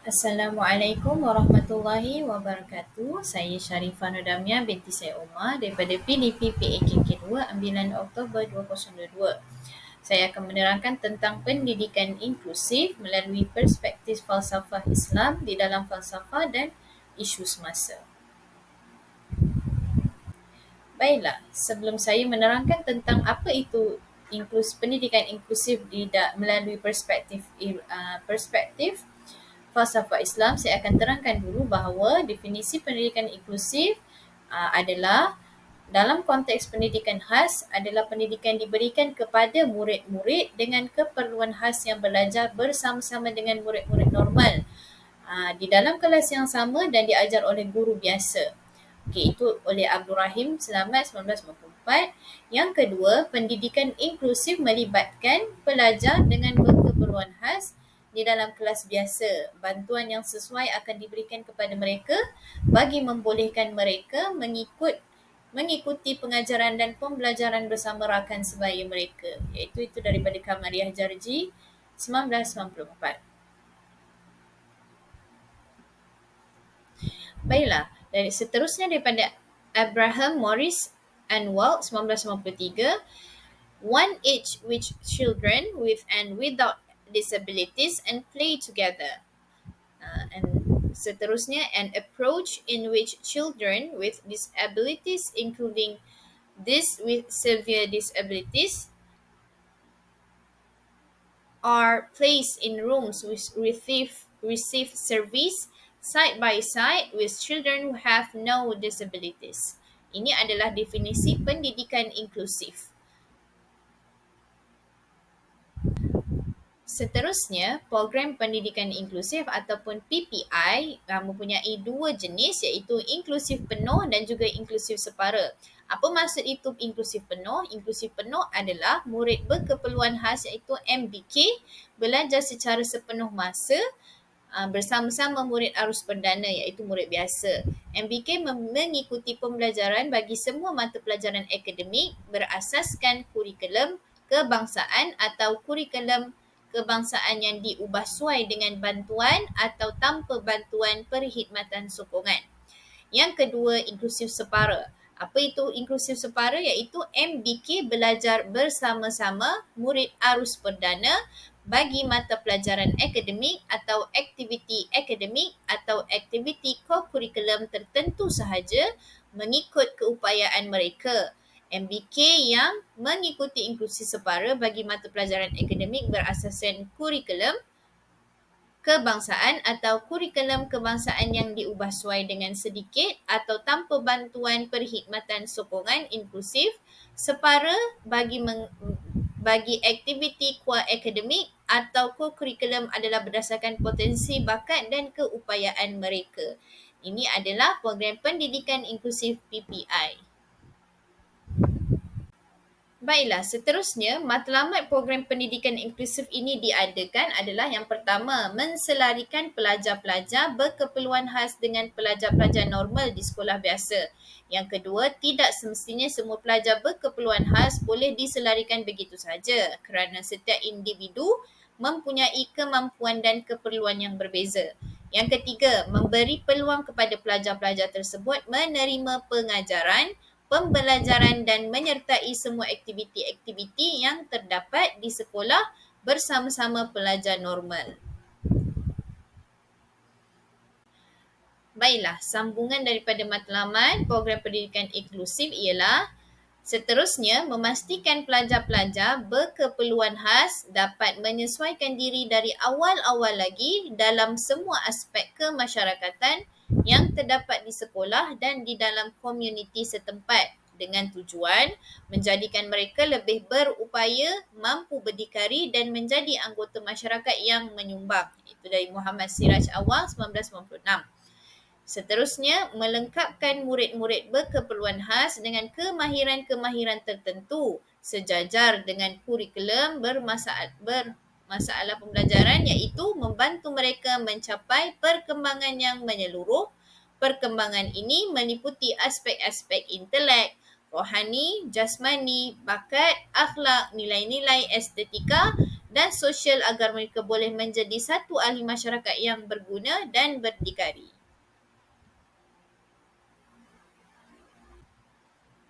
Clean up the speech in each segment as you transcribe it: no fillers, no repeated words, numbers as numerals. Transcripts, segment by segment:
Assalamualaikum warahmatullahi wabarakatuh. Saya Sharifah Nodamia binti Syed Omar daripada PDP PAKK 2 Ambilan Oktober 2022. Saya akan menerangkan tentang pendidikan inklusif melalui perspektif falsafah Islam di dalam falsafah dan isu semasa. Baiklah, sebelum saya menerangkan tentang apa itu pendidikan inklusif melalui perspektif falsafah Islam, saya akan terangkan dulu bahawa definisi pendidikan inklusif adalah dalam konteks pendidikan khas adalah pendidikan diberikan kepada murid-murid dengan keperluan khas yang belajar bersama-sama dengan murid-murid normal di dalam kelas yang sama dan diajar oleh guru biasa. Okey, itu oleh Abdul Rahim Selamat 1994. Yang kedua, pendidikan inklusif melibatkan pelajar dengan berkeperluan khas di dalam kelas biasa. Bantuan yang sesuai akan diberikan kepada mereka bagi membolehkan mereka mengikuti pengajaran dan pembelajaran bersama rakan sebaya mereka. Iaitu itu daripada Kamariah Jarji 1994. Baiklah, dari seterusnya daripada Abraham Morris and Walt 1993, one age which children with and without disabilities and play together. And seterusnya, an approach in which children with disabilities, including these with severe disabilities, are placed in rooms which receive service side by side with children who have no disabilities. Ini adalah definisi pendidikan inklusif. Seterusnya, program pendidikan inklusif ataupun PPI mempunyai dua jenis, iaitu inklusif penuh dan juga inklusif separa. Apa maksud itu inklusif penuh? Inklusif penuh adalah murid berkeperluan khas iaitu MBK belajar secara sepenuh masa bersama-sama murid arus perdana iaitu murid biasa. MBK mengikuti pembelajaran bagi semua mata pelajaran akademik berasaskan kurikulum kebangsaan atau kurikulum kebangsaan yang diubah sesuai dengan bantuan atau tanpa bantuan perkhidmatan sokongan. Yang kedua, inklusif separa. Apa itu inklusif separa? Iaitu MBK belajar bersama-sama murid arus perdana bagi mata pelajaran akademik atau aktiviti akademik atau aktiviti kokurikulum tertentu sahaja mengikut keupayaan mereka. MBK yang mengikuti inklusi separa bagi mata pelajaran akademik berasaskan kurikulum kebangsaan atau kurikulum kebangsaan yang diubah sesuai dengan sedikit atau tanpa bantuan perkhidmatan sokongan inklusif separa bagi aktiviti akademik atau kurikulum adalah berdasarkan potensi bakat dan keupayaan mereka. Ini adalah program pendidikan inklusif PPI. Baiklah, seterusnya matlamat program pendidikan inklusif ini diadakan adalah yang pertama, menselarikan pelajar-pelajar berkeperluan khas dengan pelajar-pelajar normal di sekolah biasa. Yang kedua, tidak semestinya semua pelajar berkeperluan khas boleh diselarikan begitu sahaja kerana setiap individu mempunyai kemampuan dan keperluan yang berbeza. Yang ketiga, memberi peluang kepada pelajar-pelajar tersebut menerima pengajaran, pembelajaran dan menyertai semua aktiviti-aktiviti yang terdapat di sekolah bersama-sama pelajar normal. Baiklah, sambungan daripada matlamat program pendidikan inklusif ialah seterusnya memastikan pelajar-pelajar berkeperluan khas dapat menyesuaikan diri dari awal-awal lagi dalam semua aspek kemasyarakatan yang terdapat di sekolah dan di dalam komuniti setempat dengan tujuan menjadikan mereka lebih berupaya, mampu berdikari dan menjadi anggota masyarakat yang menyumbang. Itu dari Muhammad Siraj Awang 1996. Seterusnya, melengkapkan murid-murid berkeperluan khas dengan kemahiran-kemahiran tertentu sejajar dengan kurikulum bermasalah pembelajaran, iaitu membantu mereka mencapai perkembangan yang menyeluruh. Perkembangan ini meliputi aspek-aspek intelek, rohani, jasmani, bakat, akhlak, nilai-nilai estetika dan sosial agar mereka boleh menjadi satu ahli masyarakat yang berguna dan berdikari.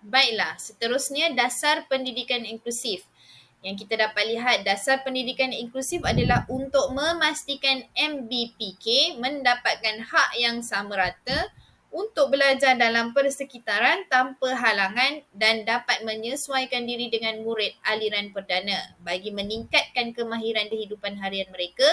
Baiklah, seterusnya dasar pendidikan inklusif. Yang kita dapat lihat, dasar pendidikan inklusif adalah untuk memastikan MBPK mendapatkan hak yang sama rata untuk belajar dalam persekitaran tanpa halangan dan dapat menyesuaikan diri dengan murid aliran perdana bagi meningkatkan kemahiran kehidupan harian mereka,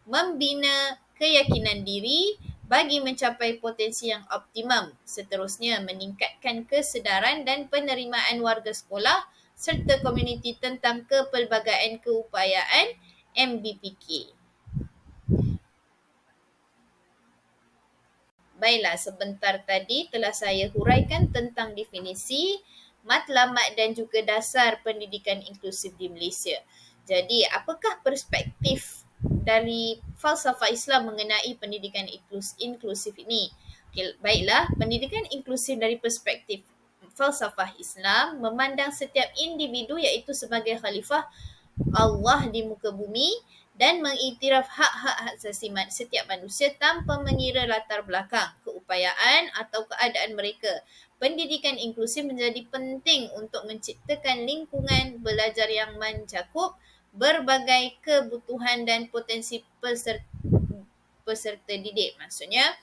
membina keyakinan diri bagi mencapai potensi yang optimum. Seterusnya, meningkatkan kesedaran dan penerimaan warga sekolah serta komuniti tentang kepelbagaian keupayaan MBPK. Baiklah, sebentar tadi telah saya huraikan tentang definisi, matlamat dan juga dasar pendidikan inklusif di Malaysia. Jadi, apakah perspektif dari falsafah Islam mengenai pendidikan inklusif ini? Okay, baiklah, pendidikan inklusif dari perspektif falsafah Islam memandang setiap individu iaitu sebagai khalifah Allah di muka bumi dan mengiktiraf hak-hak asasi setiap manusia tanpa mengira latar belakang, keupayaan atau keadaan mereka. Pendidikan inklusif menjadi penting untuk menciptakan lingkungan belajar yang mencakup berbagai kebutuhan dan potensi peserta didik. Maksudnya,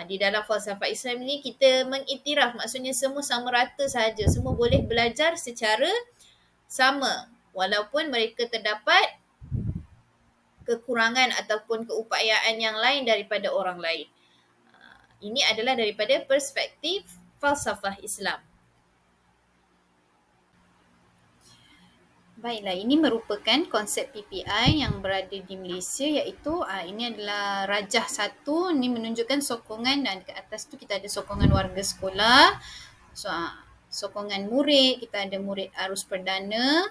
di dalam falsafah Islam ini kita mengiktiraf, maksudnya semua sama rata sahaja, semua boleh belajar secara sama walaupun mereka terdapat kekurangan ataupun keupayaan yang lain daripada orang lain. Ini adalah daripada perspektif falsafah Islam. Baiklah, ini merupakan konsep PPI yang berada di Malaysia iaitu ini adalah rajah satu, ini menunjukkan sokongan dan ke atas tu kita ada sokongan warga sekolah, sokongan murid, kita ada murid arus perdana,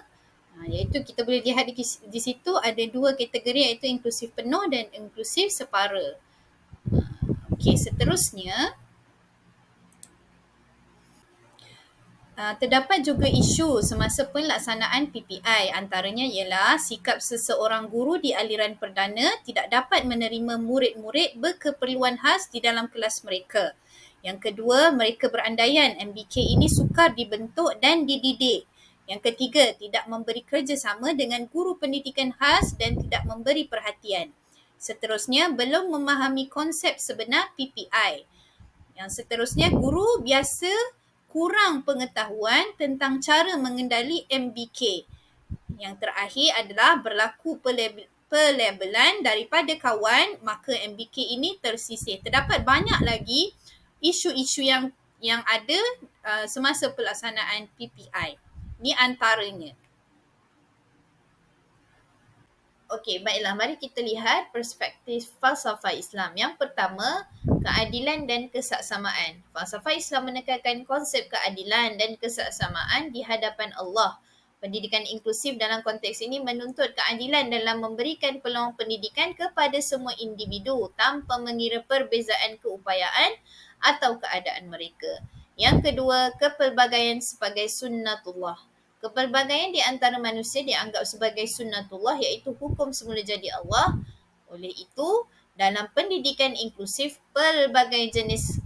iaitu kita boleh lihat di situ ada dua kategori iaitu inklusif penuh dan inklusif separa. Okey, seterusnya terdapat juga isu semasa pelaksanaan PPI, antaranya ialah sikap seseorang guru di aliran perdana tidak dapat menerima murid-murid berkeperluan khas di dalam kelas mereka. Yang kedua, mereka berandaian MBK ini sukar dibentuk dan dididik. Yang ketiga, tidak memberi kerjasama dengan guru pendidikan khas dan tidak memberi perhatian. Seterusnya, belum memahami konsep sebenar PPI. Yang seterusnya, guru biasa kurang pengetahuan tentang cara mengendali MBK. Yang terakhir adalah berlaku pelabelan daripada kawan, maka MBK ini tersisih. Terdapat banyak lagi isu-isu yang ada semasa pelaksanaan PPI. Ini antaranya. Okey, baiklah. Mari kita lihat perspektif falsafah Islam. Yang pertama, keadilan dan kesaksamaan. Falsafah Islam menekankan konsep keadilan dan kesaksamaan di hadapan Allah. Pendidikan inklusif dalam konteks ini menuntut keadilan dalam memberikan peluang pendidikan kepada semua individu tanpa mengira perbezaan keupayaan atau keadaan mereka. Yang kedua, kepelbagaian sebagai sunnatullah. Kepelbagaian di antara manusia dianggap sebagai sunnatullah iaitu hukum semula jadi Allah. Oleh itu, dalam pendidikan inklusif, pelbagai jenis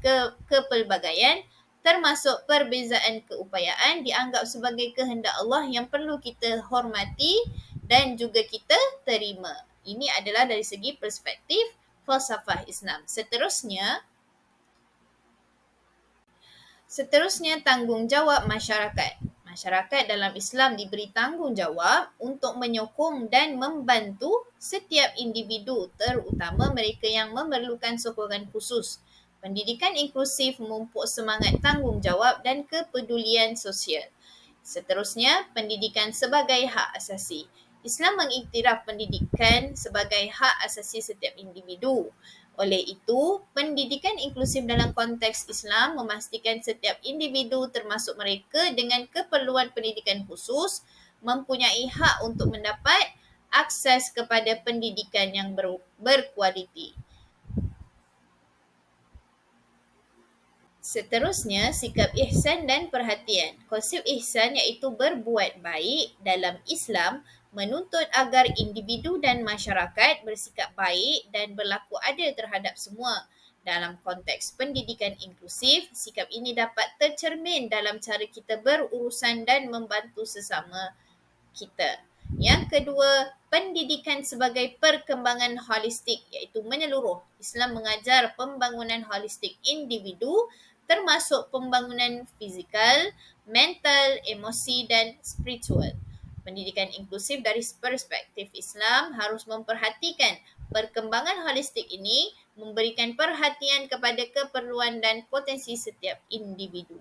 kepelbagaian termasuk perbezaan keupayaan dianggap sebagai kehendak Allah yang perlu kita hormati dan juga kita terima. Ini adalah dari segi perspektif falsafah Islam. Seterusnya, tanggungjawab masyarakat. Masyarakat dalam Islam diberi tanggungjawab untuk menyokong dan membantu setiap individu, terutama mereka yang memerlukan sokongan khusus. Pendidikan inklusif memupuk semangat tanggungjawab dan kepedulian sosial. Seterusnya, pendidikan sebagai hak asasi. Islam mengiktiraf pendidikan sebagai hak asasi setiap individu. Oleh itu, pendidikan inklusif dalam konteks Islam memastikan setiap individu termasuk mereka dengan keperluan pendidikan khusus mempunyai hak untuk mendapat akses kepada pendidikan yang berkualiti. Seterusnya, sikap ihsan dan perhatian. Konsep ihsan iaitu berbuat baik dalam Islam menuntut agar individu dan masyarakat bersikap baik dan berlaku adil terhadap semua. Dalam konteks pendidikan inklusif, sikap ini dapat tercermin dalam cara kita berurusan dan membantu sesama kita. Yang kedua, pendidikan sebagai perkembangan holistik iaitu menyeluruh. Islam mengajar pembangunan holistik individu termasuk pembangunan fizikal, mental, emosi dan spiritual. Pendidikan inklusif dari perspektif Islam harus memperhatikan perkembangan holistik ini, memberikan perhatian kepada keperluan dan potensi setiap individu.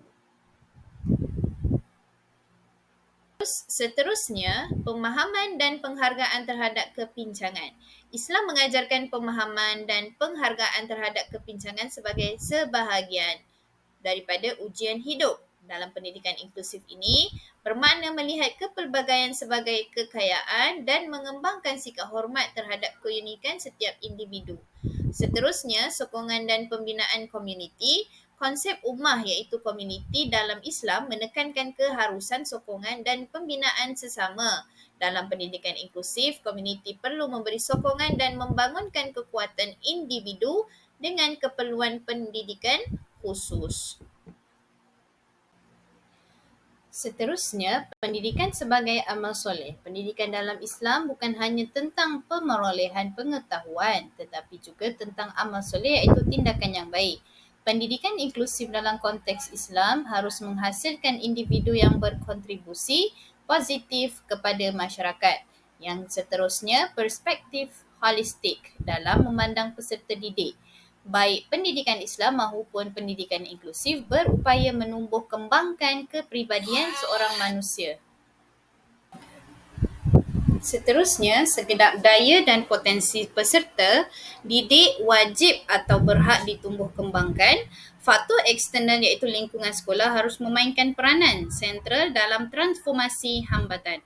Seterusnya, pemahaman dan penghargaan terhadap kepincangan. Islam mengajarkan pemahaman dan penghargaan terhadap kepincangan sebagai sebahagian daripada ujian hidup. Dalam pendidikan inklusif ini, bermakna melihat kepelbagaian sebagai kekayaan dan mengembangkan sikap hormat terhadap keunikan setiap individu. Seterusnya, sokongan dan pembinaan komuniti. Konsep ummah iaitu komuniti dalam Islam menekankan keharusan sokongan dan pembinaan sesama. Dalam pendidikan inklusif, komuniti perlu memberi sokongan dan membangunkan kekuatan individu dengan keperluan pendidikan khusus. Seterusnya, pendidikan sebagai amal soleh. Pendidikan dalam Islam bukan hanya tentang pemerolehan pengetahuan tetapi juga tentang amal soleh iaitu tindakan yang baik. Pendidikan inklusif dalam konteks Islam harus menghasilkan individu yang berkontribusi positif kepada masyarakat. Yang seterusnya, perspektif holistik dalam memandang peserta didik. Baik pendidikan Islam maupun pendidikan inklusif berupaya menumbuh kembangkan kepribadian seorang manusia. Seterusnya, segenap daya dan potensi peserta didik wajib atau berhak ditumbuh kembangkan. Faktor eksternal iaitu lingkungan sekolah harus memainkan peranan sentral dalam transformasi hambatan.